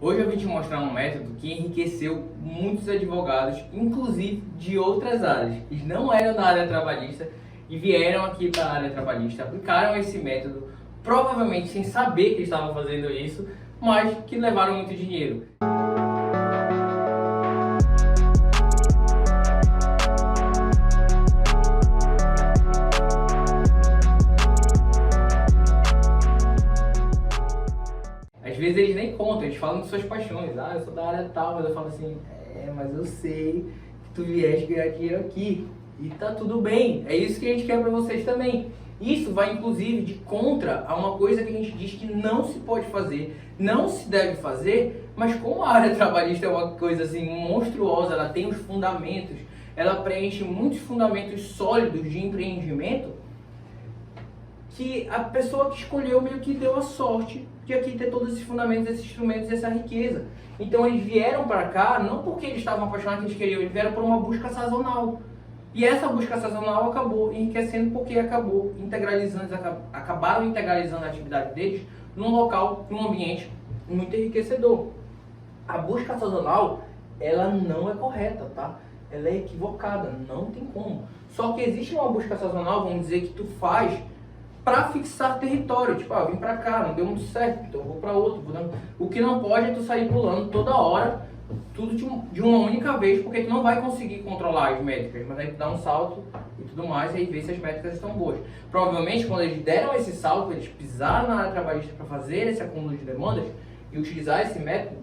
Hoje eu vim te mostrar um método que enriqueceu muitos advogados, inclusive de outras áreas. Eles não eram da área trabalhista e vieram aqui para a área trabalhista, aplicaram esse método, provavelmente sem saber que estavam fazendo isso, mas que levaram muito dinheiro. Às vezes eles nem contam, eles falam de suas paixões. Ah, eu sou da área tal, mas eu falo assim, mas eu sei que tu vieste ganhar dinheiro aqui. E tá tudo bem, é isso que a gente quer pra vocês também. Isso vai inclusive de contra a uma coisa que a gente diz que não se pode fazer, não se deve fazer, mas como a área trabalhista é uma coisa assim monstruosa, ela tem os fundamentos, ela preenche muitos fundamentos sólidos de empreendimento, que a pessoa que escolheu meio que deu a sorte de aqui ter todos esses fundamentos, esses instrumentos, essa riqueza. Então eles vieram para cá, não porque eles estavam apaixonados que eles queriam, eles vieram por uma busca sazonal. E essa busca sazonal acabou enriquecendo porque acabaram integralizando a atividade deles num local, num ambiente muito enriquecedor. A busca sazonal, ela não é correta, tá? Ela é equivocada, não tem como. Só que existe uma busca sazonal, vamos dizer, que tu faz para fixar território, tipo, vim pra cá, não deu muito certo, então eu vou pra outro. O que não pode é tu sair pulando toda hora, tudo de uma única vez, porque tu não vai conseguir controlar as métricas, mas aí tu dá um salto e tudo mais, e aí vê se as métricas estão boas. Provavelmente, quando eles deram esse salto, eles pisaram na área trabalhista para fazer esse acúmulo de demandas e utilizar esse método,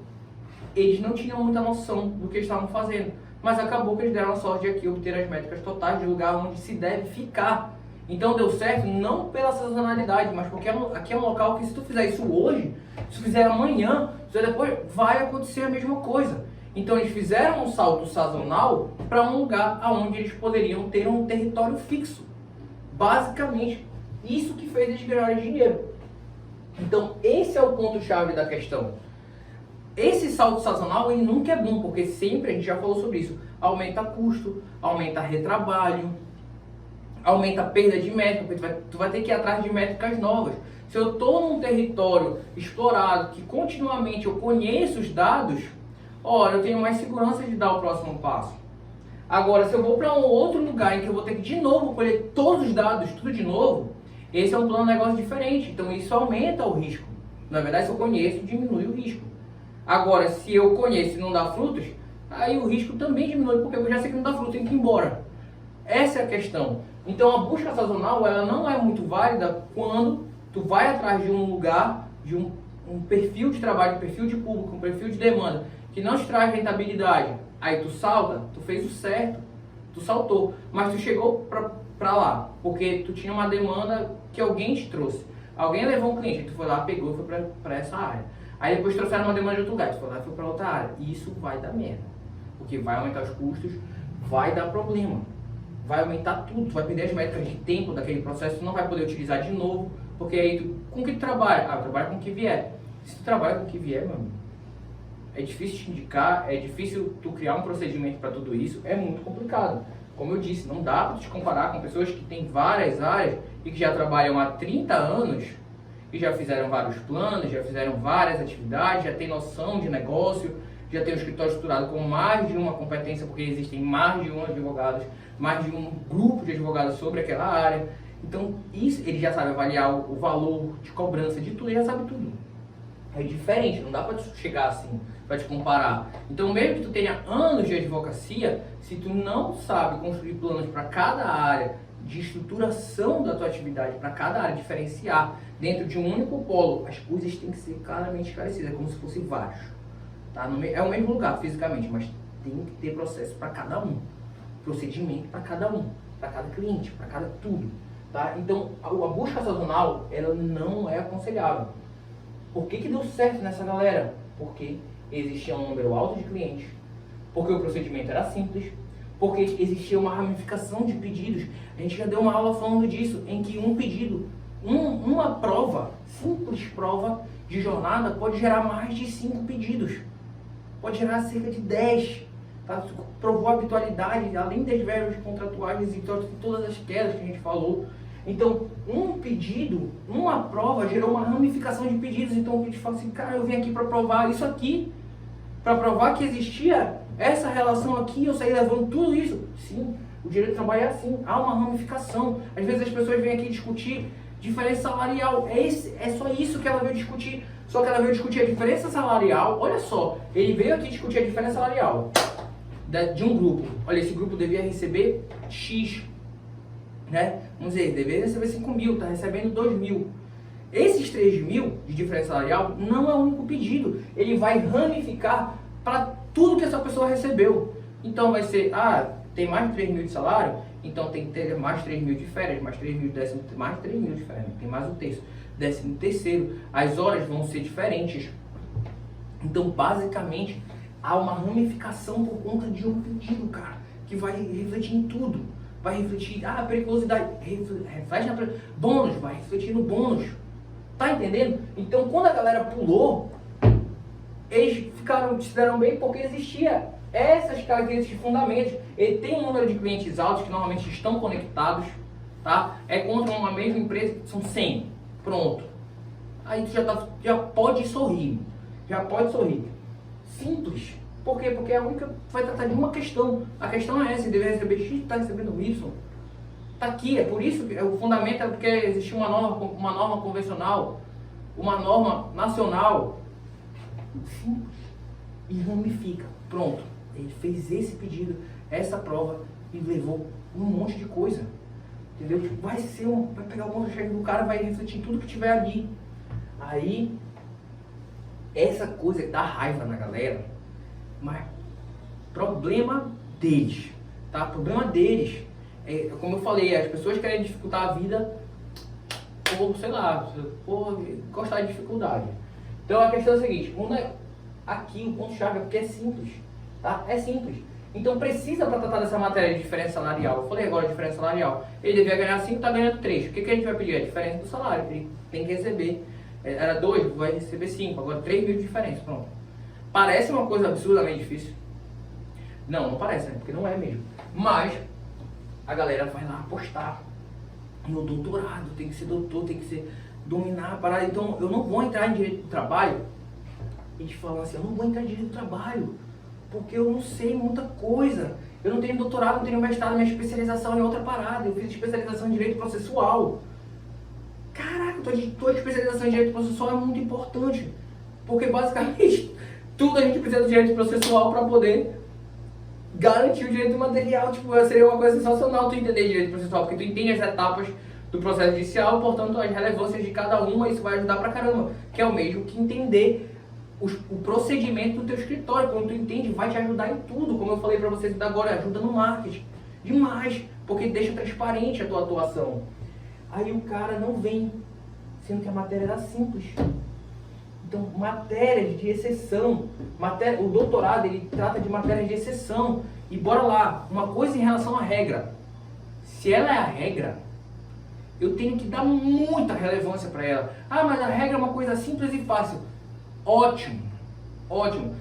eles não tinham muita noção do que eles estavam fazendo. Mas acabou que eles deram a sorte de aqui obter as métricas totais de lugar onde se deve ficar. Então deu certo não pela sazonalidade, mas porque aqui é um local que se tu fizer isso hoje, se tu fizer amanhã, se tu depois, vai acontecer a mesma coisa. Então eles fizeram um salto sazonal para um lugar onde eles poderiam ter um território fixo. Basicamente, isso que fez eles ganharem dinheiro. Então esse é o ponto-chave da questão. Esse salto sazonal ele nunca é bom, porque sempre, a gente já falou sobre isso, aumenta custo, aumenta retrabalho, aumenta a perda de métrica, porque tu vai ter que ir atrás de métricas novas. Se eu estou num território explorado, que continuamente eu conheço os dados, eu tenho mais segurança de dar o próximo passo. Agora, se eu vou para um outro lugar em que eu vou ter que de novo colher todos os dados, tudo de novo, esse é um plano de negócio diferente, então isso aumenta o risco. Na verdade, se eu conheço, diminui o risco. Agora, se eu conheço e não dá frutos, aí o risco também diminui, porque eu já sei que não dá fruto, tem que ir embora. Essa é a questão. Então a busca sazonal ela não é muito válida quando tu vai atrás de um lugar, de um perfil de trabalho, um perfil de público, um perfil de demanda que não te traz rentabilidade. Aí tu salta, tu fez o certo, tu saltou, mas tu chegou pra lá, porque tu tinha uma demanda que alguém te trouxe. Alguém levou um cliente, tu foi lá, pegou e foi pra essa área. Aí depois trouxeram uma demanda de outro lugar, tu foi lá e foi pra outra área. E isso vai dar merda, porque vai aumentar os custos, vai dar problema. Vai aumentar tudo, tu vai perder as métricas de tempo daquele processo, tu não vai poder utilizar de novo, porque aí com que tu trabalha? Eu trabalho com o que vier. Se tu trabalha com o que vier, meu amigo, é difícil te indicar, é difícil tu criar um procedimento para tudo isso, é muito complicado. Como eu disse, não dá para te comparar com pessoas que têm várias áreas e que já trabalham há 30 anos e já fizeram vários planos, já fizeram várias atividades, já tem noção de negócio, já tem um escritório estruturado com mais de uma competência, porque existem mais de um advogado, mais de um grupo de advogados sobre aquela área. Então, isso ele já sabe avaliar o valor de cobrança de tudo, ele já sabe tudo. É diferente, não dá para chegar assim, para te comparar. Então, mesmo que tu tenha anos de advocacia, se tu não sabe construir planos para cada área, de estruturação da tua atividade, para cada área, diferenciar dentro de um único polo, as coisas têm que ser claramente esclarecidas, como se fosse vários. Tá? É o mesmo lugar fisicamente, mas tem que ter processo para cada um, procedimento para cada um, para cada cliente, para cada tudo. Tá? Então a busca sazonal ela não é aconselhável. Por que deu certo nessa galera? Porque existia um número alto de clientes, porque o procedimento era simples, porque existia uma ramificação de pedidos. A gente já deu uma aula falando disso, em que um pedido, uma prova, simples prova de jornada pode gerar mais de 5 pedidos. Pode gerar cerca de 10. Tá? Provou a habitualidade, além das verbas contratuais e todas as quedas que a gente falou. Então, um pedido, uma prova gerou uma ramificação de pedidos. Então o vídeo fala assim, cara, eu vim aqui para provar isso aqui, para provar que existia essa relação aqui, eu saí levando tudo isso. Sim, o direito do trabalho é assim, há uma ramificação. Às vezes as pessoas vêm aqui discutir diferença salarial, é só isso que ela veio discutir. Só que ela veio discutir a diferença salarial. Olha só, ele veio aqui discutir a diferença salarial de um grupo. Olha, esse grupo devia receber X, né? Vamos dizer, deveria receber 5 mil, está recebendo 2 mil. Esses 3 mil de diferença salarial não é o único pedido. Ele vai ramificar para tudo que essa pessoa recebeu. Então vai ser, tem mais de 3 mil de salário, então tem que ter mais 3 mil de férias, mais 3 mil de décimo, mais 3 mil de férias, tem mais um terço. 13º, as horas vão ser diferentes. Então, basicamente, há uma ramificação por conta de um pedido, cara, que vai refletir em tudo. Vai refletir, periculosidade, reflete na bônus, vai refletir no bônus. Tá entendendo? Então, quando a galera pulou, eles se deram bem porque existia essas características de fundamentos. Ele tem um número de clientes altos que normalmente estão conectados, tá? É contra uma mesma empresa, são 100. Pronto. Aí tu já pode sorrir. Já pode sorrir. Simples. Por quê? Porque é a única vai tratar de uma questão. A questão é essa, deve receber X, está recebendo Y. Está aqui, é por isso que o fundamento é porque existe uma norma convencional, uma norma nacional. Simples. E ramifica. Pronto. Ele fez esse pedido, essa prova e levou um monte de coisa. Entendeu? Vai pegar o contra-cheque do cara, vai refletir tudo que tiver ali. Aí, essa coisa dá raiva na galera, mas problema deles, tá? Problema deles. Como eu falei, as pessoas querem dificultar a vida por, sei lá, por gostar de dificuldade. Então a questão é a seguinte, aqui o ponto-chave é porque é simples, tá? É simples. Então precisa para tratar dessa matéria de diferença salarial. Eu falei agora de diferença salarial. Ele devia ganhar 5, está ganhando 3. O que a gente vai pedir? A diferença do salário. Ele tem que receber. Era 2, vai receber 5. Agora 3 mil de diferença. Pronto. Parece uma coisa absurdamente difícil? Não parece, né? Porque não é mesmo. Mas a galera vai lá apostar no doutorado. Tem que ser doutor, tem que ser dominar a parada. Então eu não vou entrar em direito do trabalho. Eles falam assim, eu não vou entrar em direito do trabalho porque eu não sei muita coisa. Eu não tenho doutorado, não tenho mestrado, minha especialização é outra parada. Eu fiz especialização em direito processual. Caraca, tua especialização em direito processual é muito importante. Porque basicamente tudo a gente precisa do direito processual para poder garantir o direito material. Tipo, seria uma coisa sensacional tu entender direito processual, porque tu entende as etapas do processo judicial, portanto as relevâncias de cada uma, isso vai ajudar pra caramba. Que é o mesmo que entender o procedimento do teu escritório. Quando tu entende, vai te ajudar em tudo. Como eu falei para vocês agora, ajuda no marketing. Demais, porque deixa transparente a tua atuação. Aí o cara não vem, sendo que a matéria era simples. Então, matérias de exceção. O doutorado, ele trata de matérias de exceção. E bora lá, uma coisa em relação à regra. Se ela é a regra, eu tenho que dar muita relevância para ela. Mas a regra é uma coisa simples e fácil. Ótimo, ótimo.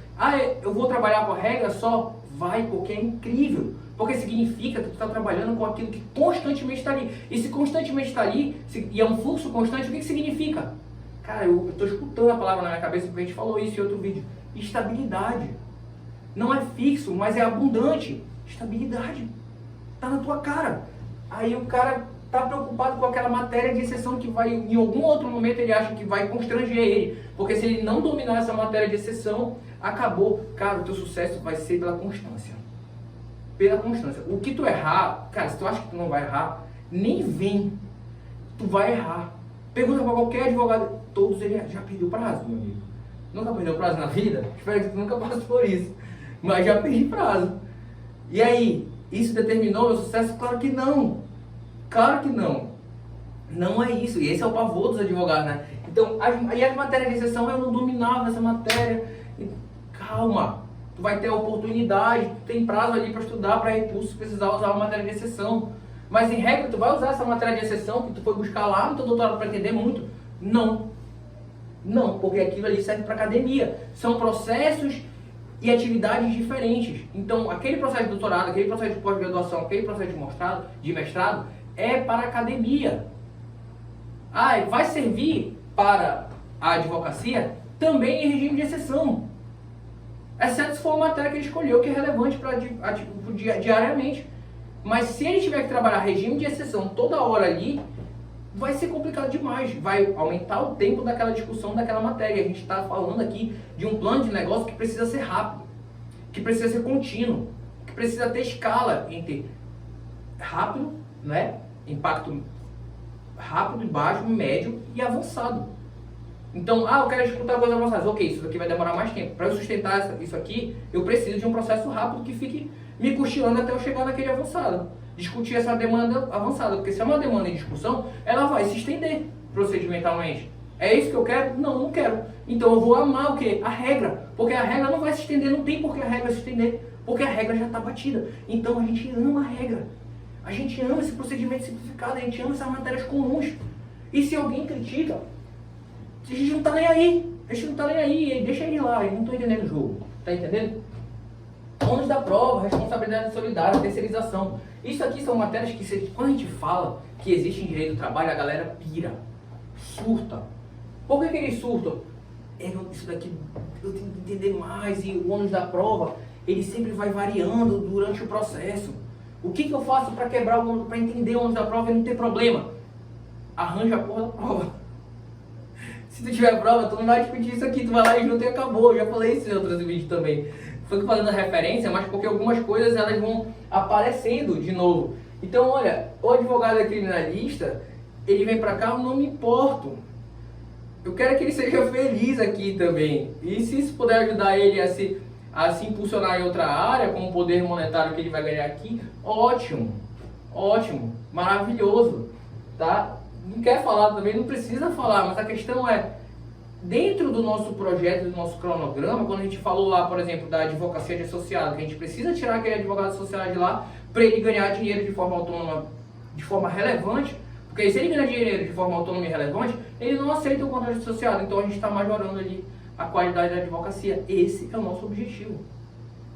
Eu vou trabalhar com a regra só? Vai, porque é incrível. Porque significa que tu está trabalhando com aquilo que constantemente está ali. E se constantemente está ali, e é um fluxo constante, o que significa? Cara, eu estou escutando a palavra na minha cabeça, porque a gente falou isso em outro vídeo. Estabilidade. Não é fixo, mas é abundante. Estabilidade. Tá na tua cara. Aí o cara está preocupado com aquela matéria de exceção que vai, em algum outro momento ele acha que vai constranger ele. Porque se ele não dominar essa matéria de exceção, acabou. Cara, o teu sucesso vai ser pela constância. Pela constância. O que tu errar, cara, se tu acha que tu não vai errar, nem vem. Tu vai errar. Pergunta para qualquer advogado, todos ele já perdeu prazo, meu amigo. Nunca perdeu prazo na vida? Espero que tu nunca passe por isso. Mas já perdi prazo. E aí, isso determinou meu sucesso? Claro que não. Claro que não. Não é isso. E esse é o pavor dos advogados, né? Então, as matérias de exceção, eu não dominava essa matéria. Calma. Tu vai ter a oportunidade, tu tem prazo ali para estudar, para recurso, se precisar usar uma matéria de exceção. Mas em regra, tu vai usar essa matéria de exceção que tu foi buscar lá no teu doutorado para entender muito? Não. Não, porque aquilo ali serve para academia. São processos e atividades diferentes. Então, aquele processo de doutorado, aquele processo de pós-graduação, aquele processo de mestrado, é para a academia. Ah, vai servir para a advocacia também em regime de exceção. Exceto se for uma matéria que ele escolheu que é relevante para diariamente. Mas se ele tiver que trabalhar regime de exceção toda hora ali, vai ser complicado demais. Vai aumentar o tempo daquela discussão daquela matéria. A gente está falando aqui de um plano de negócio que precisa ser rápido, que precisa ser contínuo, que precisa ter escala entre rápido, né? Impacto rápido, baixo, médio e avançado. Então, eu quero executar coisas avançadas. Ok, isso daqui vai demorar mais tempo. Para eu sustentar isso aqui, eu preciso de um processo rápido que fique me cochilando até eu chegar naquele avançado. Discutir essa demanda avançada, porque se é uma demanda em discussão, ela vai se estender procedimentalmente. É isso que eu quero? Não, não quero. Então eu vou amar o quê? A regra. Porque a regra não vai se estender, não tem por que a regra se estender, porque a regra já está batida. Então a gente ama a regra. A gente ama esse procedimento simplificado, a gente ama essas matérias comuns. E se alguém critica, a gente não tá nem aí. A gente não tá nem aí, deixa ele lá, eu não tô entendendo o jogo. Tá entendendo? Ônus da prova, responsabilidade solidária, terceirização. Isso aqui são matérias que, quando a gente fala que existe em direito do trabalho, a galera pira, surta. Por que eles surtam? Isso daqui eu tenho que entender mais, e o ônus da prova, ele sempre vai variando durante o processo. O que eu faço para quebrar o ônus, para entender o ônus da prova e não ter problema? Arranja a porra da prova. Se tu tiver prova, tu não vai discutir isso aqui, tu vai lá e junta e acabou. Eu já falei isso em outros vídeos também. Foi fazendo a referência, mas porque algumas coisas elas vão aparecendo de novo. Então, olha, o advogado criminalista, ele vem pra cá, eu não me importo. Eu quero que ele seja feliz aqui também. E se isso puder ajudar ele a se impulsionar em outra área, com o poder monetário que ele vai ganhar aqui, ótimo. Ótimo. Maravilhoso. Tá? Não quer falar também, não precisa falar, mas a questão é, dentro do nosso projeto, do nosso cronograma, quando a gente falou lá, por exemplo, da advocacia de associado, que a gente precisa tirar aquele advogado associado de lá para ele ganhar dinheiro de forma autônoma, de forma relevante, porque se ele ganhar dinheiro de forma autônoma e relevante, ele não aceita o contrato de associado, então a gente está majorando ali a qualidade da advocacia. Esse é o nosso objetivo.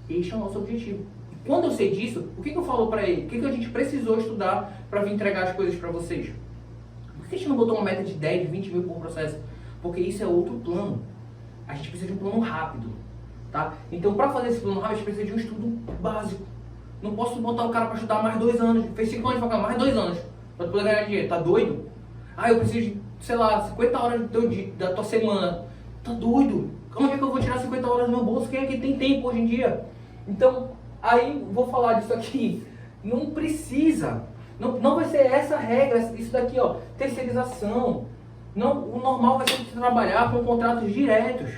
Este é o nosso objetivo. E quando eu sei disso, o que eu falo para ele? O que a gente precisou estudar para vir entregar as coisas para vocês? Por que a gente não botou uma meta de 10, de 20 mil por processo? Porque isso é outro plano. A gente precisa de um plano rápido, tá? Então, para fazer esse plano rápido, a gente precisa de um estudo básico. Não posso botar o cara para estudar mais 2 anos. Fez 5 anos, vai mais 2 anos para poder ganhar dinheiro. Tá doido? Eu preciso de, sei lá, 50 horas da tua semana. Tá doido? Onde é que eu vou tirar 50 horas do meu bolso? Quem é que tem tempo hoje em dia? Então, aí vou falar disso aqui. Não precisa. Não vai ser essa regra, isso daqui, ó, terceirização. Não, o normal vai ser você trabalhar com contratos diretos.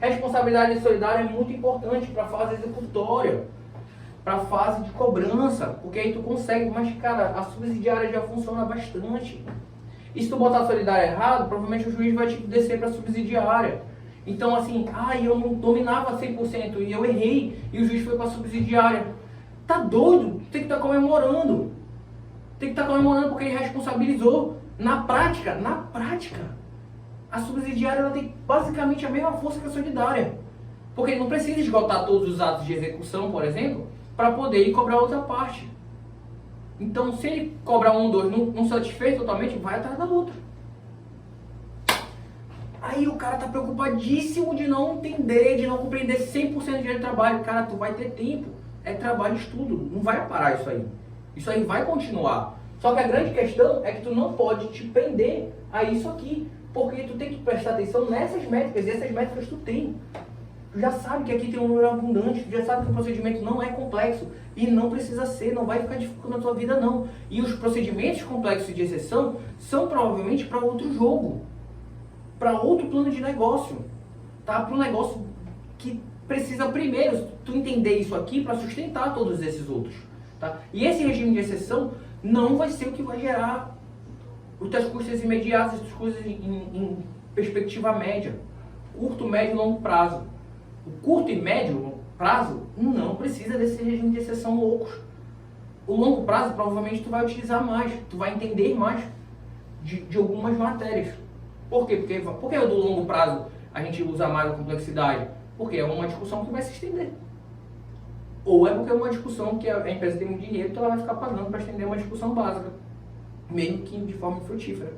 Responsabilidade solidária é muito importante para a fase executória, para a fase de cobrança, porque aí tu consegue, mas cara, a subsidiária já funciona bastante. E se tu botar a solidária errado, provavelmente o juiz vai te descer para a subsidiária. Então assim, eu não dominava 100% e eu errei e o juiz foi para a subsidiária. Tá doido? Tem que estar comemorando. Tem que estar comemorando porque ele responsabilizou. Na prática, a subsidiária ela tem basicamente a mesma força que a solidária. Porque ele não precisa esgotar todos os atos de execução, por exemplo, para poder ir cobrar outra parte. Então, se ele cobrar 1, 2, não satisfez totalmente, vai atrás da outra. Aí o cara tá preocupadíssimo de não entender, de não compreender 100% do direito de trabalho. Cara, tu vai ter tempo. É trabalho e estudo. Não vai parar isso aí. Isso aí vai continuar. Só que a grande questão é que tu não pode te prender a isso aqui. Porque tu tem que prestar atenção nessas métricas. E essas métricas tu tem. Tu já sabe que aqui tem um número abundante. Tu já sabe que o procedimento não é complexo. E não precisa ser. Não vai ficar difícil na tua vida não. E os procedimentos complexos de exceção são provavelmente para outro jogo. Para outro plano de negócio. Tá? Para um negócio que precisa primeiro tu entender isso aqui para sustentar todos esses outros. Tá? E esse regime de exceção não vai ser o que vai gerar os teus custos imediatos, as tuas coisas em perspectiva média. Curto, médio e longo prazo. O curto e médio prazo não precisa desse regime de exceção loucos. O longo prazo provavelmente tu vai utilizar mais, tu vai entender mais de algumas matérias. Por quê? Porque do longo prazo a gente usa mais a complexidade? Porque é uma discussão que vai se estender. Ou é porque é uma discussão que a empresa tem muito dinheiro, então ela vai ficar pagando para estender uma discussão básica. mesmo que de forma frutífera.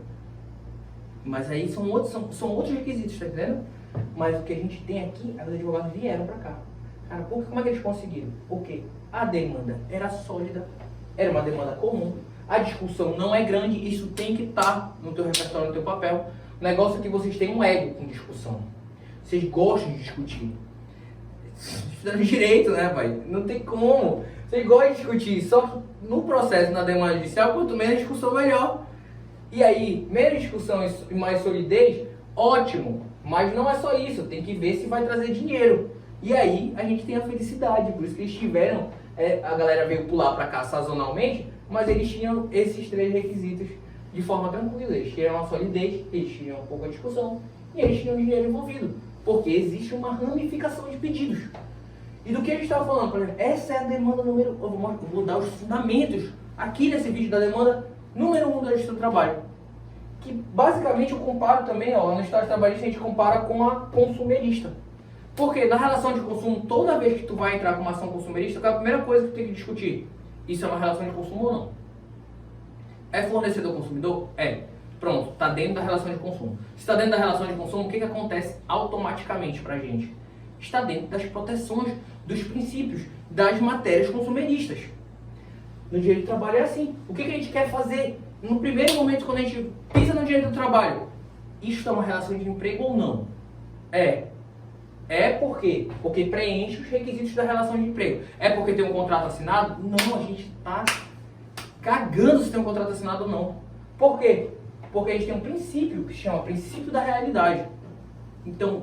Mas aí são outros requisitos, tá entendendo? Mas o que a gente tem aqui, os advogados vieram para cá. Cara, como é que eles conseguiram? Porque a demanda era sólida, era uma demanda comum, a discussão não é grande, isso tem que estar no teu repertório, no teu papel. O negócio é que vocês têm um ego com discussão. Vocês gostam de discutir. Estudando direito, né, pai? Não tem como. Vocês gostam de discutir, só que no processo, na demanda judicial, quanto menos discussão, melhor. E aí, menos discussão e mais solidez, ótimo. Mas não é só isso, tem que ver se vai trazer dinheiro. E aí, a gente tem a felicidade. Por isso que eles tiveram, a galera veio pular para cá sazonalmente, mas eles tinham esses 3 requisitos de forma tranquila. Eles tinham a solidez, eles tinham pouca discussão e eles tinham dinheiro envolvido. Porque existe uma ramificação de pedidos. E do que a gente estava falando, por exemplo, essa é a demanda número... Eu vou dar os fundamentos aqui nesse vídeo da demanda número 1 da Justiça do Trabalho. Que basicamente eu comparo também, ó, no Estado trabalhista a gente compara com a consumerista. Porque na relação de consumo, toda vez que tu vai entrar com uma ação consumerista, qual é a primeira coisa que tu tem que discutir? Isso é uma relação de consumo ou não? É fornecedor-consumidor? É. Pronto, está dentro da relação de consumo. Se está dentro da relação de consumo, o que acontece automaticamente para a gente? Está dentro das proteções, dos princípios, das matérias consumeristas. No direito do trabalho é assim. O que a gente quer fazer no primeiro momento quando a gente pisa no direito do trabalho? Isto é uma relação de emprego ou não? É. É por quê? Porque preenche os requisitos da relação de emprego. É porque tem um contrato assinado? Não, a gente está cagando se tem um contrato assinado ou não. Por quê? Porque a gente tem um princípio que se chama princípio da realidade. Então,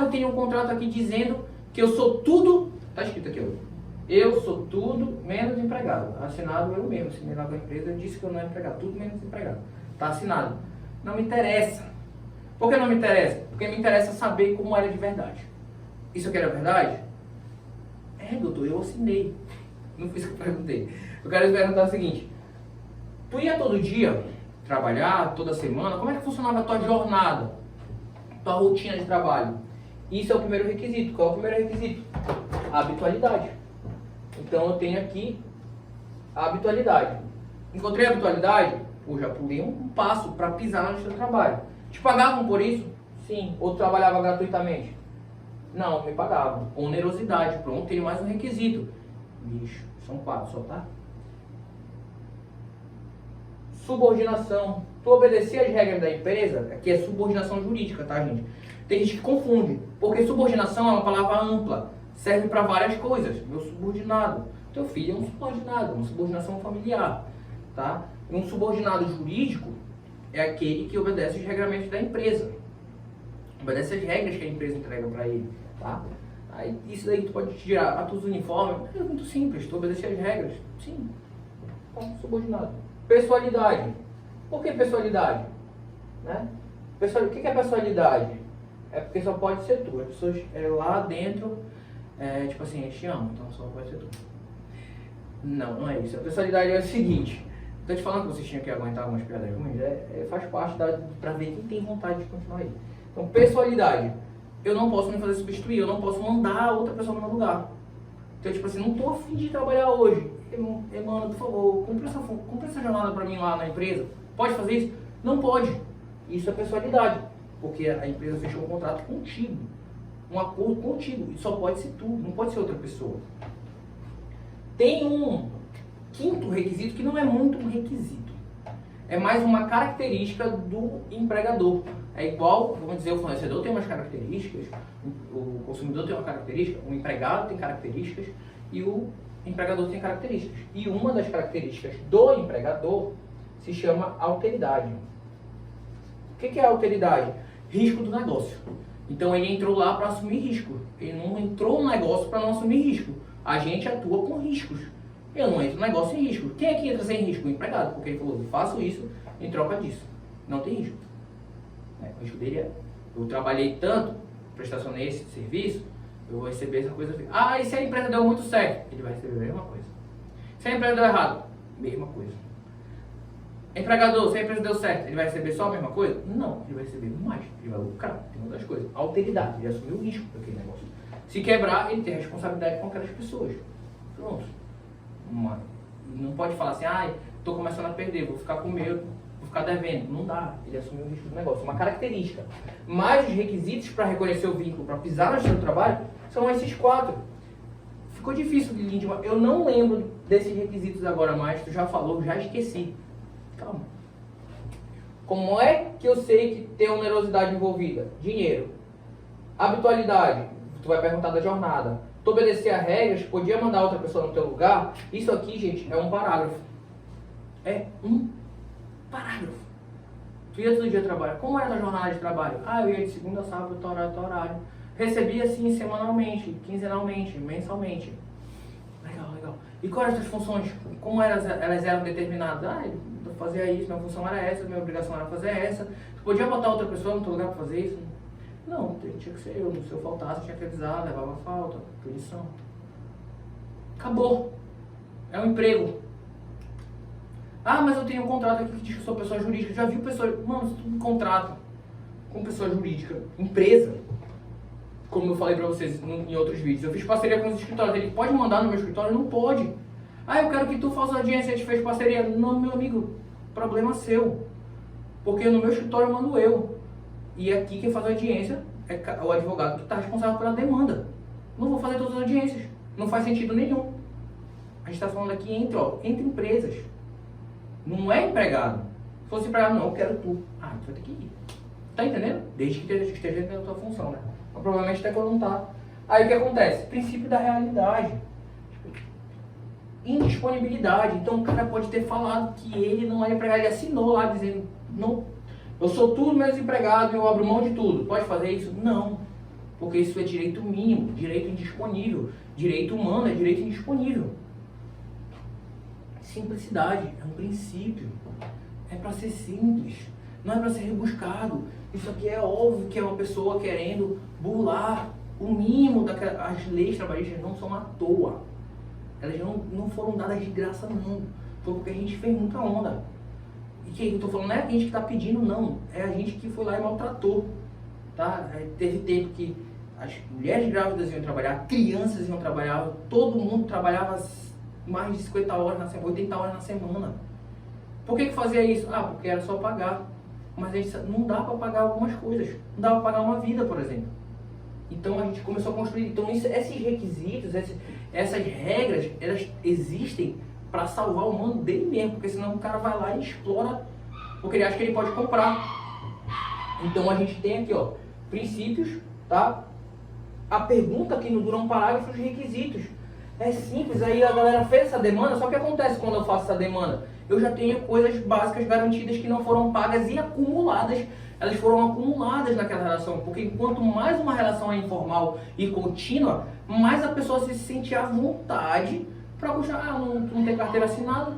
eu tenho um contrato aqui dizendo que eu sou tudo, tá escrito aqui, ó. Eu sou tudo menos empregado. Assinado eu mesmo, assinei lá com a empresa, eu disse que eu não é empregado, tudo menos empregado. Tá assinado. Não me interessa. Por que não me interessa? Porque me interessa saber como era de verdade. Isso aqui era verdade? É, doutor, eu assinei. Não fiz o que eu perguntei. Eu quero perguntar o seguinte. Tu ia todo dia trabalhar, toda semana? Como é que funcionava a tua jornada? Tua rotina de trabalho? Isso é o primeiro requisito. Qual é o primeiro requisito? A habitualidade. Então eu tenho aqui a habitualidade. Encontrei a habitualidade? Já pulei um passo para pisar na justiça do trabalho. Te pagavam por isso? Sim. Ou tu trabalhava gratuitamente? Não, me pagavam. Onerosidade. Pronto, tem mais um requisito. Bicho, são 4 só, tá? Subordinação. Tu obedecer às regras da empresa, aqui é subordinação jurídica, tá, gente? Tem gente que confunde, porque subordinação é uma palavra ampla, serve para várias coisas. Meu subordinado, teu filho é um subordinado, uma subordinação familiar, tá? Um subordinado jurídico é aquele que obedece os regramentos da empresa, obedece as regras que a empresa entrega para ele, tá? Aí, isso daí tu pode tirar a tus uniformes, é muito simples, tu obedecer as regras, sim, tá, subordinado. Pessoalidade. Por que pessoalidade? Né? O que é pessoalidade? É porque só pode ser tu. As pessoas lá dentro, tipo assim, eles te amam, então só pode ser tu. Não, não é isso. A pessoalidade é o seguinte. Estou te falando que vocês tinham que aguentar algumas piadas ruins, faz parte para ver quem tem vontade de continuar aí. Então, pessoalidade. Eu não posso me fazer substituir, eu não posso mandar outra pessoa no meu lugar. Então, tipo assim, não estou a fim de trabalhar hoje. Mano, por favor, cumpre essa jornada para mim lá na empresa. Pode fazer isso? Não pode. Isso é pessoalidade. Porque a empresa fechou um contrato contigo. Um acordo contigo. E só pode ser tu, não pode ser outra pessoa. Tem um quinto requisito que não é muito um requisito. É mais uma característica do empregador. É igual, vamos dizer, o fornecedor tem umas características, o consumidor tem uma característica, o empregado tem características e o empregador tem características. E uma das características do empregador se chama alteridade. O que é alteridade? Risco do negócio. Então ele entrou lá para assumir risco. Ele não entrou no negócio para não assumir risco. A gente atua com riscos. Eu não entro no negócio sem risco. Quem é que entra sem risco? O empregado. Porque ele falou, eu faço isso em troca disso. Não tem risco. O risco dele é, eu trabalhei tanto, prestacionei esse serviço, eu vou receber essa coisa. E se a empresa deu muito certo? Ele vai receber a mesma coisa. Se a empresa deu errado? Mesma coisa. Empregador, se a empresa deu certo, ele vai receber só a mesma coisa? Não, ele vai receber mais. Ele vai lucrar, tem outras coisas. Alteridade, ele assumiu o risco daquele negócio. Se quebrar, ele tem responsabilidade com aquelas pessoas. Pronto. Não pode falar assim, tô começando a perder, vou ficar com medo, vou ficar devendo. Não dá, ele assumiu o risco do negócio, é uma característica. Mas os requisitos para reconhecer o vínculo, para pisar no seu trabalho, são esses 4. Ficou difícil, Lindy, eu não lembro desses requisitos agora mais, tu já falou, já esqueci. Calma. Como é que eu sei que tem onerosidade envolvida? Dinheiro. Habitualidade, tu vai perguntar da jornada. Tu obedecer a regras, podia mandar outra pessoa no teu lugar. Isso aqui, gente, é um parágrafo. É um parágrafo. Tu ia todo dia trabalhar. Como era a jornada de trabalho? Eu ia de segunda a sábado, tal horário. Recebia assim semanalmente, quinzenalmente, mensalmente. Legal. E quais eram as funções? Como elas eram determinadas? Eu fazia isso, minha função era essa, minha obrigação era fazer essa. Tu podia botar outra pessoa no teu lugar para fazer isso? Não, tinha que ser eu. Se eu faltasse, tinha que avisar, levava falta, punição. Acabou. É um emprego. Mas eu tenho um contrato aqui que diz que eu sou pessoa jurídica. Já viu pessoa... Mano, se tu me contrata com pessoa jurídica, empresa, como eu falei pra vocês em outros vídeos, eu fiz parceria com os escritórios. Ele pode mandar no meu escritório? Não pode. Eu quero que tu faça audiência, a gente fez parceria. Não, meu amigo, problema seu. Porque no meu escritório eu mando eu. E aqui quem faz a audiência é o advogado que está responsável pela demanda. Não vou fazer todas as audiências. Não faz sentido nenhum. A gente está falando aqui entre empresas. Não é empregado. Se fosse empregado, não, eu quero tu. Tu vai ter que ir. Tá entendendo? Desde que esteja dentro da tua função, né? Mas provavelmente até quando não tá. Aí o que acontece? Princípio da realidade. Indisponibilidade. Então o cara pode ter falado que ele não é empregado. Ele assinou lá dizendo, não, eu sou tudo menos empregado e eu abro mão de tudo. Pode fazer isso? Não. Porque isso é direito mínimo, direito indisponível. Direito humano é direito indisponível. Simplicidade é um princípio. É para ser simples. Não é para ser rebuscado. Isso aqui é óbvio que é uma pessoa querendo burlar o mínimo daquelas... As leis trabalhistas não são à toa. Elas não foram dadas de graça, não. Foi porque a gente fez muita onda. E que eu tô falando, não é a gente que está pedindo, não. É a gente que foi lá e maltratou. Tá? Teve tempo que as mulheres grávidas iam trabalhar, crianças iam trabalhar, todo mundo trabalhava mais de 50 horas na semana, 80 horas na semana. Por que fazia isso? Porque era só pagar. Mas a gente, não dá para pagar algumas coisas. Não dá para pagar uma vida, por exemplo. Então a gente começou a construir. Então esses requisitos, essas regras, elas existem para salvar o mundo dele mesmo. Porque senão o cara vai lá e explora, porque ele acha que ele pode comprar. Então a gente tem aqui, princípios, tá? A pergunta que não dura um parágrafo, os requisitos. É simples, aí a galera fez essa demanda, só que acontece quando eu faço essa demanda? Eu já tenho coisas básicas garantidas que não foram pagas e acumuladas. Elas foram acumuladas naquela relação, porque enquanto mais uma relação é informal e contínua, mais a pessoa se sente à vontade para continuar. Não tem carteira assinada,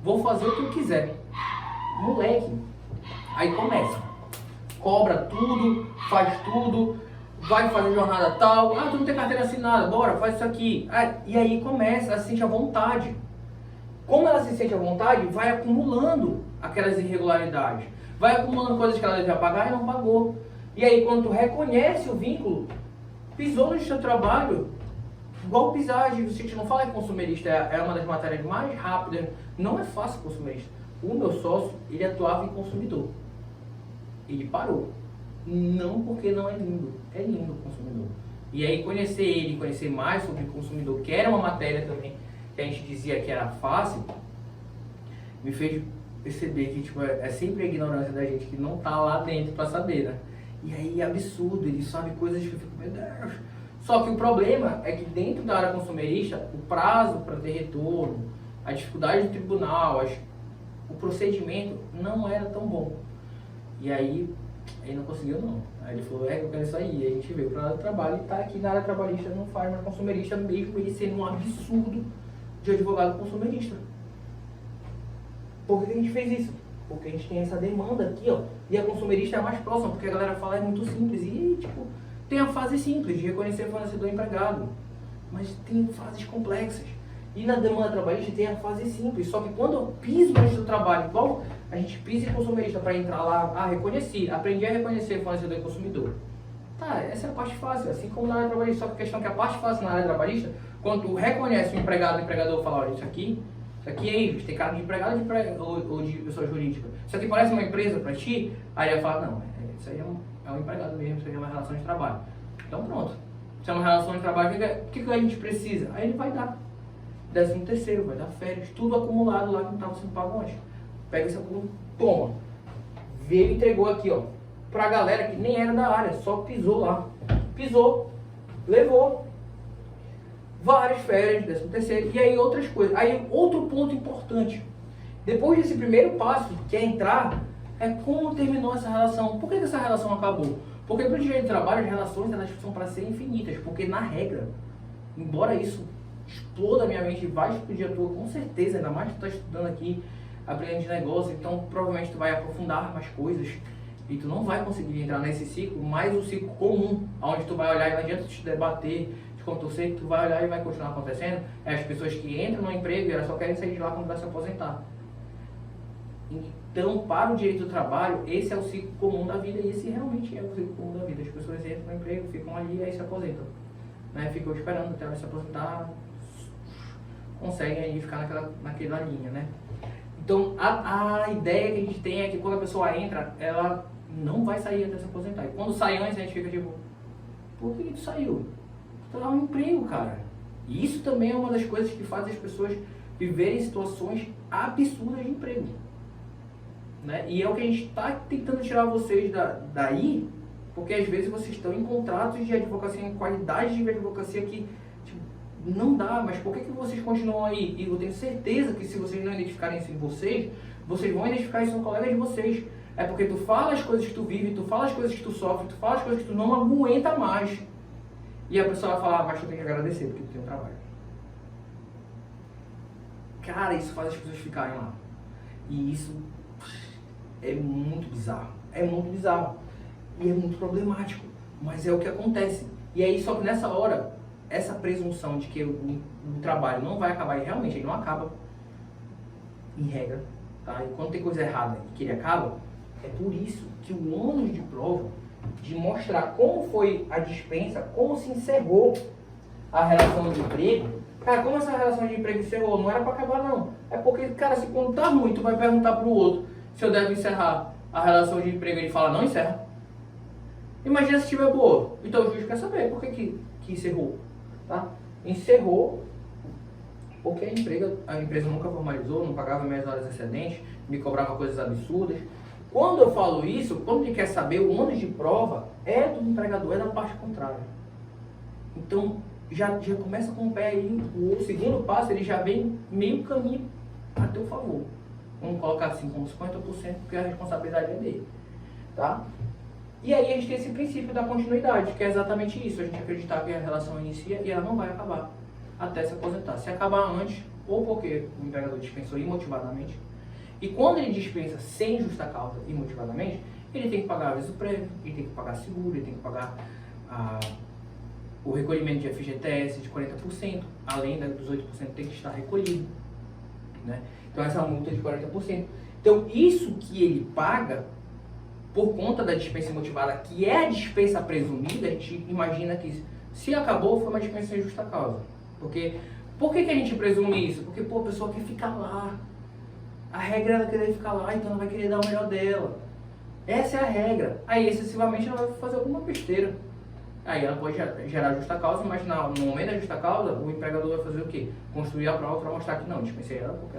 vou fazer o que eu quiser. Moleque, aí começa, cobra tudo, faz tudo, vai fazer jornada tal, tu não tem carteira assinada, bora, faz isso aqui. E aí começa, ela se sente à vontade. Como ela se sente à vontade, vai acumulando aquelas irregularidades. Vai acumulando coisas que ela devia pagar e não pagou. E aí quando tu reconhece o vínculo, pisou no seu trabalho, igual pisar, a gente não fala que consumerista é uma das matérias mais rápidas, não é fácil consumerista. O meu sócio, ele atuava em consumidor. Ele parou. Não porque não é lindo o consumidor. E aí conhecer ele, conhecer mais sobre o consumidor, que era uma matéria também que a gente dizia que era fácil, me fez perceber que é sempre a ignorância da gente que não tá lá dentro para saber, né? E aí é absurdo, ele sabe coisas que eu fico, meu Deus. Só que o problema é que dentro da área consumerista, o prazo para ter retorno, a dificuldade do tribunal, o procedimento não era tão bom. E aí ele não conseguiu não. Aí ele falou, eu quero isso aí. E a gente veio para a área do trabalho e tá aqui na área trabalhista, não faz mais consumerista, mesmo ele sendo um absurdo de advogado consumerista. Por que a gente fez isso? Porque a gente tem essa demanda aqui, e a consumerista é a mais próxima, porque a galera fala é muito simples. E, tem a fase simples de reconhecer fornecedor e empregado, mas tem fases complexas. E na demanda trabalhista tem a fase simples, só que quando eu piso no trabalho, igual a gente pisa em consumerista para entrar lá, reconheci, aprendi a reconhecer fornecedor e consumidor. Tá, essa é a parte fácil, assim como na área trabalhista, só que a questão é que a parte fácil na área trabalhista, quando tu reconhece o empregado e o empregador fala, olha, isso aqui Isso aqui aí, tem cara de empregado ou de pessoa jurídica. Isso aqui parece uma empresa para ti? Aí ele vai falar, não, isso aí é um empregado mesmo, isso aí é uma relação de trabalho. Então pronto. Se é uma relação de trabalho, o que a gente precisa? Aí ele vai dar 13º, vai dar férias, tudo acumulado lá que não estava sendo pago antes. Pega esse acúmulo, toma. Veio e entregou aqui, ó, pra galera que nem era da área, só pisou lá. Pisou, levou várias férias, 13º, e aí outras coisas. Aí outro ponto importante, depois desse primeiro passo, que é entrar, é como terminou essa relação. Por que essa relação acabou? Porque para o direito de trabalho, as relações elas são para ser infinitas, porque na regra, embora isso exploda a minha mente e vai explodir a tua, com certeza, ainda mais que tu está estudando aqui, aprendendo de negócio, então provavelmente tu vai aprofundar mais coisas e tu não vai conseguir entrar nesse ciclo, mais o ciclo comum, onde tu vai olhar e não adianta te debater, te contorcer, tu vai olhar e vai continuar acontecendo, é as pessoas que entram no emprego e elas só querem sair de lá quando vai se aposentar. Então, para o direito do trabalho, esse é o ciclo comum da vida e esse realmente é o ciclo comum da vida. As pessoas entram no emprego, ficam ali e aí se aposentam. Né? Ficam esperando até ela se aposentar, conseguem aí ficar naquela linha, né? Então, a ideia que a gente tem é que quando a pessoa entra, ela não vai sair até se aposentar. E quando sai antes, a gente fica tipo, por que tu saiu? Tu tá no emprego, cara. E isso também é uma das coisas que faz as pessoas viverem situações absurdas de emprego. Né? E é o que a gente está tentando tirar vocês daí, porque às vezes vocês estão em contratos de advocacia, em qualidade de advocacia que tipo, não dá, mas por que vocês continuam aí? E eu tenho certeza que se vocês não identificarem isso em vocês vão identificar isso no colega de vocês. É porque tu fala as coisas que tu vive, tu fala as coisas que tu sofre, tu fala as coisas que tu não aguenta mais. E a pessoa vai falar, mas tu tem que agradecer porque tu tem um trabalho. Cara, isso faz as pessoas ficarem lá. E isso é muito bizarro. É muito bizarro. E é muito problemático. Mas é o que acontece. E aí, só que nessa hora, essa presunção de que o trabalho não vai acabar, e realmente ele não acaba, em regra, tá? E quando tem coisa errada e que ele acaba, é por isso que o ônus de prova, de mostrar como foi a dispensa, como se encerrou a relação de emprego. Cara, como essa relação de emprego encerrou? Não era pra acabar, não. É porque, cara, se quando tá ruim, tu vai perguntar pro outro se eu devo encerrar a relação de emprego, ele fala, não encerra. Imagina se estiver boa. Então o juiz quer saber por que encerrou. Tá? Encerrou porque a empresa nunca formalizou, não pagava minhas horas excedentes, me cobrava coisas absurdas. Quando eu falo isso, quando ele quer saber, o ônus de prova é do empregador, é da parte contrária. Então, já começa com o pé aí, o segundo passo, ele já vem meio caminho a teu favor. Vamos colocar assim como 50%, porque a responsabilidade é dele. Tá? E aí a gente tem esse princípio da continuidade, que é exatamente isso, a gente acreditar que a relação inicia e ela não vai acabar até se aposentar. Se acabar antes, ou porque o empregador dispensou imotivadamente, e quando ele dispensa sem justa causa imotivadamente, ele tem que pagar aviso prévio, ele tem que pagar seguro, ele tem que pagar o recolhimento de FGTS de 40%, além dos 8% tem que estar recolhido. Né? Então essa multa é de 40%. Então isso que ele paga, por conta da dispensa imotivada, que é a dispensa presumida, a gente imagina que se acabou foi uma dispensa sem justa causa. Porque, por que a gente presume isso? Porque pô, a pessoa quer ficar lá. A regra é ela querer ficar lá, então ela vai querer dar o melhor dela. Essa é a regra. Aí excessivamente ela vai fazer alguma besteira. Aí ela pode gerar justa causa, mas no momento da justa causa, o empregador vai fazer o quê? Construir a prova para mostrar que não, dispensei ela porque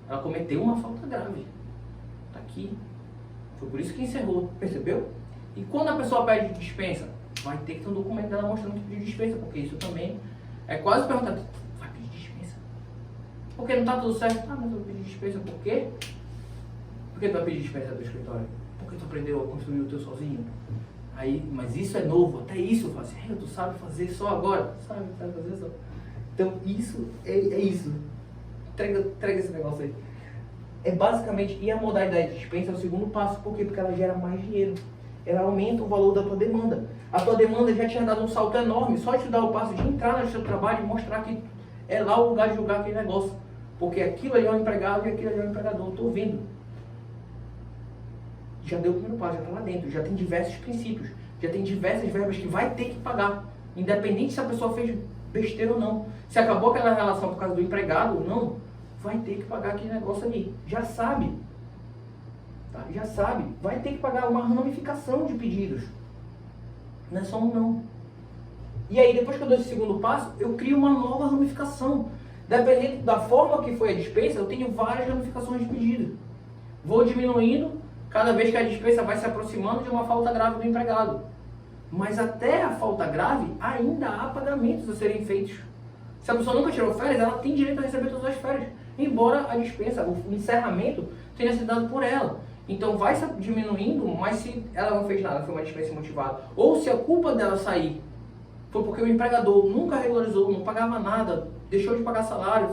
ela cometeu uma falta grave. Tá aqui. Foi por isso que encerrou, percebeu? E quando a pessoa pede dispensa, vai ter que ter um documento dela mostrando que pediu dispensa, porque isso também é quase perguntar, vai pedir dispensa? Porque não tá tudo certo? Ah, mas eu pedi dispensa por quê? Por que tu vai pedir dispensa do escritório? Porque tu aprendeu a construir o teu sozinho? Aí, mas isso é novo, até isso eu faço. Tu sabe fazer só agora? Sabe fazer só. Então isso é isso. Entrega esse negócio aí. É basicamente, e a modalidade de dispensa é o segundo passo. Por quê? Porque ela gera mais dinheiro. Ela aumenta o valor da tua demanda. A tua demanda já tinha dado um salto enorme. Só te dar o passo de entrar no seu trabalho e mostrar que é lá o lugar de julgar aquele negócio. Porque aquilo ali é um empregado e aquilo ali é um empregador. Estou vendo. Já deu o primeiro passo, já está lá dentro. Já tem diversos princípios. Já tem diversas verbas que vai ter que pagar. Independente se a pessoa fez besteira ou não. Se acabou aquela relação por causa do empregado ou não, vai ter que pagar aquele negócio ali. Já sabe. Tá? Já sabe. Vai ter que pagar uma ramificação de pedidos. Não é só um não. E aí, depois que eu dou esse segundo passo, eu crio uma nova ramificação. Dependendo da forma que foi a dispensa, eu tenho várias ramificações de pedido. Vou diminuindo cada vez que a dispensa vai se aproximando de uma falta grave do empregado. Mas até a falta grave, ainda há pagamentos a serem feitos. Se a pessoa nunca tirou férias, ela tem direito a receber todas as férias. Embora a dispensa, o encerramento, tenha sido dado por ela. Então vai se diminuindo, mas se ela não fez nada, foi uma dispensa motivada. Ou se a culpa dela sair foi porque o empregador nunca regularizou, não pagava nada, deixou de pagar salário,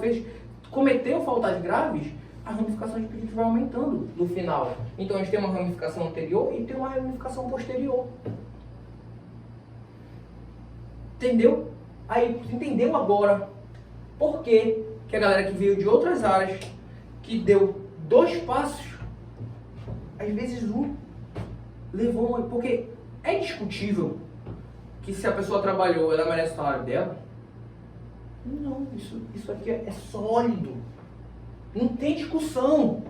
cometeu faltas graves, a ramificação de pedidos vai aumentando no final. Então a gente tem uma ramificação anterior e tem uma ramificação posterior. Entendeu? Aí, entendeu agora por que a galera que veio de outras áreas, que deu 2 passos, às vezes um levou um... Porque é discutível que se a pessoa trabalhou, ela merece o salário dela? Não, isso aqui é sólido. Não tem discussão.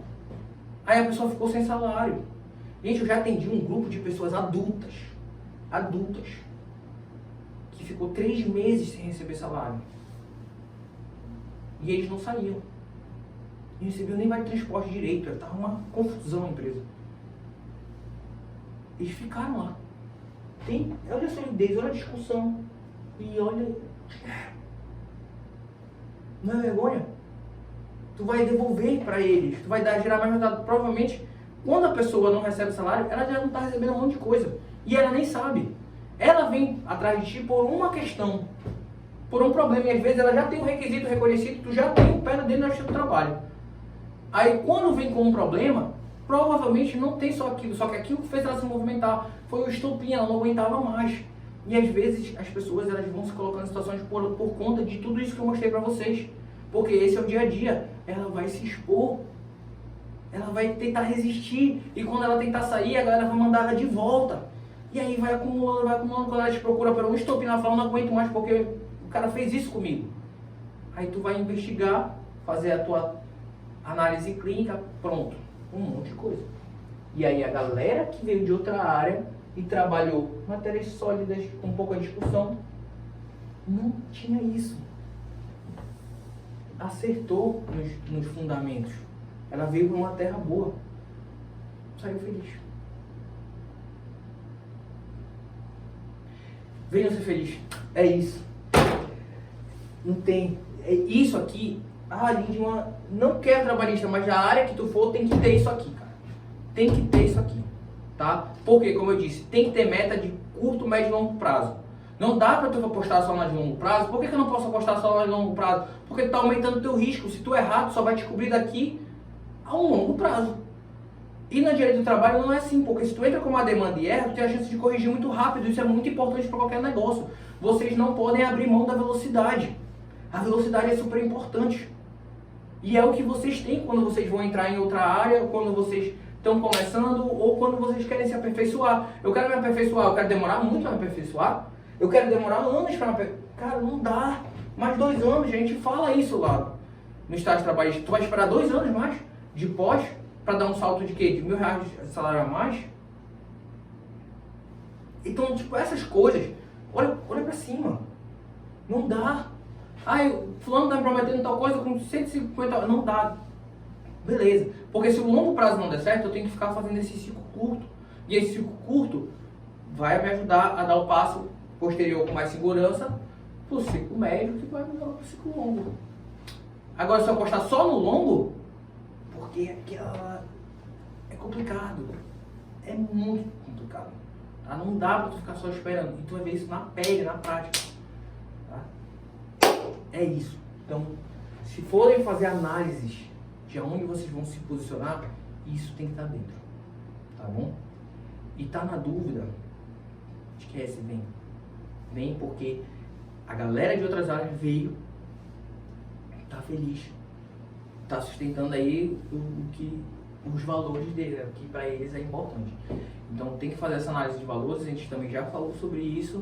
Aí a pessoa ficou sem salário. Gente, eu já atendi um grupo de pessoas adultas, que ficou 3 meses sem receber salário. E eles não saíam. Não recebiam nem vale transporte direito. Estava uma confusão na empresa. Eles ficaram lá. Olha a solidez, olha a discussão. E olha... Não é vergonha? Tu vai devolver para eles. Tu vai gerar mais resultado. Provavelmente, quando a pessoa não recebe salário, ela já não está recebendo um monte de coisa. E ela nem sabe. Ela vem atrás de ti por uma questão. Por um problema. E às vezes ela já tem um requisito reconhecido. Tu já tem o pé dentro do teu trabalho. Aí quando vem com um problema... Provavelmente não tem só aquilo, só que aquilo que fez ela se movimentar foi o estopim, ela não aguentava mais. E às vezes as pessoas elas vão se colocando em situações por conta de tudo isso que eu mostrei pra vocês. Porque esse é o dia a dia. Ela vai se expor, ela vai tentar resistir, e quando ela tentar sair, a galera vai mandar ela de volta. E aí vai acumulando, quando ela te procura por um estopim, ela fala, não aguento mais porque o cara fez isso comigo. Aí tu vai investigar, fazer a tua análise clínica, pronto. Um monte de coisa. E aí a galera que veio de outra área e trabalhou matérias sólidas, com pouca discussão, não tinha isso. Acertou nos fundamentos. Ela veio para uma terra boa. Saiu feliz. Venham ser feliz. É isso. Não tem... Isso aqui... não quero trabalhista, mas a área que tu for tem que ter isso aqui, cara. Tem que ter isso aqui, tá? Porque, como eu disse, tem que ter meta de curto, médio e longo prazo. Não dá pra tu apostar só na de longo prazo. Por que eu não posso apostar só na de longo prazo? Porque tu tá aumentando o teu risco. Se tu errar, tu só vai descobrir daqui a um longo prazo. E na direito do trabalho não é assim, porque se tu entra com uma demanda e erra, tu tem a chance de corrigir muito rápido. Isso é muito importante para qualquer negócio. Vocês não podem abrir mão da velocidade. A velocidade é super importante. E é o que vocês têm quando vocês vão entrar em outra área, quando vocês estão começando ou quando vocês querem se aperfeiçoar. Eu quero me aperfeiçoar, eu quero demorar muito para me aperfeiçoar. Eu quero demorar anos para me aperfeiçoar. Cara, não dá. Mais 2 anos, a gente fala isso lá no estágio trabalhista. Tu vai esperar 2 anos mais de pós para dar um salto de quê? De R$1.000 de salário a mais? Então, tipo, essas coisas, olha para cima. Não dá. Fulano tá me prometendo tal coisa com 150, não dá. Beleza. Porque se o longo prazo não der certo, eu tenho que ficar fazendo esse ciclo curto. E esse ciclo curto vai me ajudar a dar o passo posterior com mais segurança pro ciclo médio, que vai me dar pro ciclo longo. Agora, se eu apostar só no longo, porque é complicado. É muito complicado. Tá? Não dá pra tu ficar só esperando. E tu vai ver isso na pele, na prática. É isso. Então, se forem fazer análises de onde vocês vão se posicionar, isso tem que estar dentro. Tá bom? E tá na dúvida, esquece, vem. Vem porque a galera de outras áreas veio, tá feliz, tá sustentando aí os valores dele, que para eles é importante. Então tem que fazer essa análise de valores, a gente também já falou sobre isso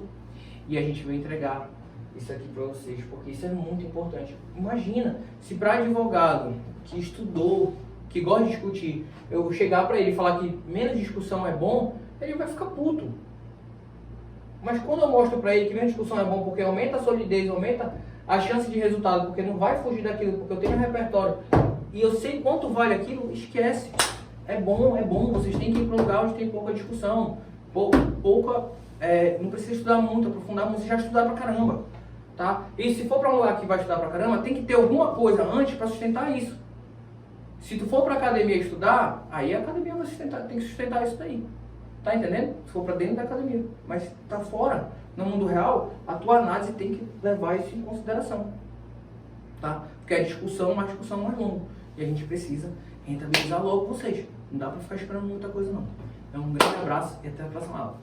e a gente vai entregar isso aqui para vocês, porque isso é muito importante. Imagina, se para advogado que estudou, que gosta de discutir, eu chegar para ele e falar que menos discussão é bom, ele vai ficar puto. Mas quando eu mostro para ele que menos discussão é bom porque aumenta a solidez, aumenta a chance de resultado, porque não vai fugir daquilo, porque eu tenho um repertório e eu sei quanto vale aquilo, esquece. É bom, vocês têm que ir para um lugar onde tem pouca discussão, não precisa estudar muito, aprofundar muito, você já estudar pra caramba, tá? E se for para um lugar que vai estudar pra caramba, tem que ter alguma coisa antes para sustentar isso. Se tu for pra academia estudar, aí a academia vai tem que sustentar isso daí. Tá entendendo? Se for pra dentro da academia. Mas tá fora, no mundo real, a tua análise tem que levar isso em consideração. Tá? Porque é discussão mais longa. E a gente precisa rentabilizar logo vocês. Não dá pra ficar esperando muita coisa não. Então, um grande abraço e até a próxima aula.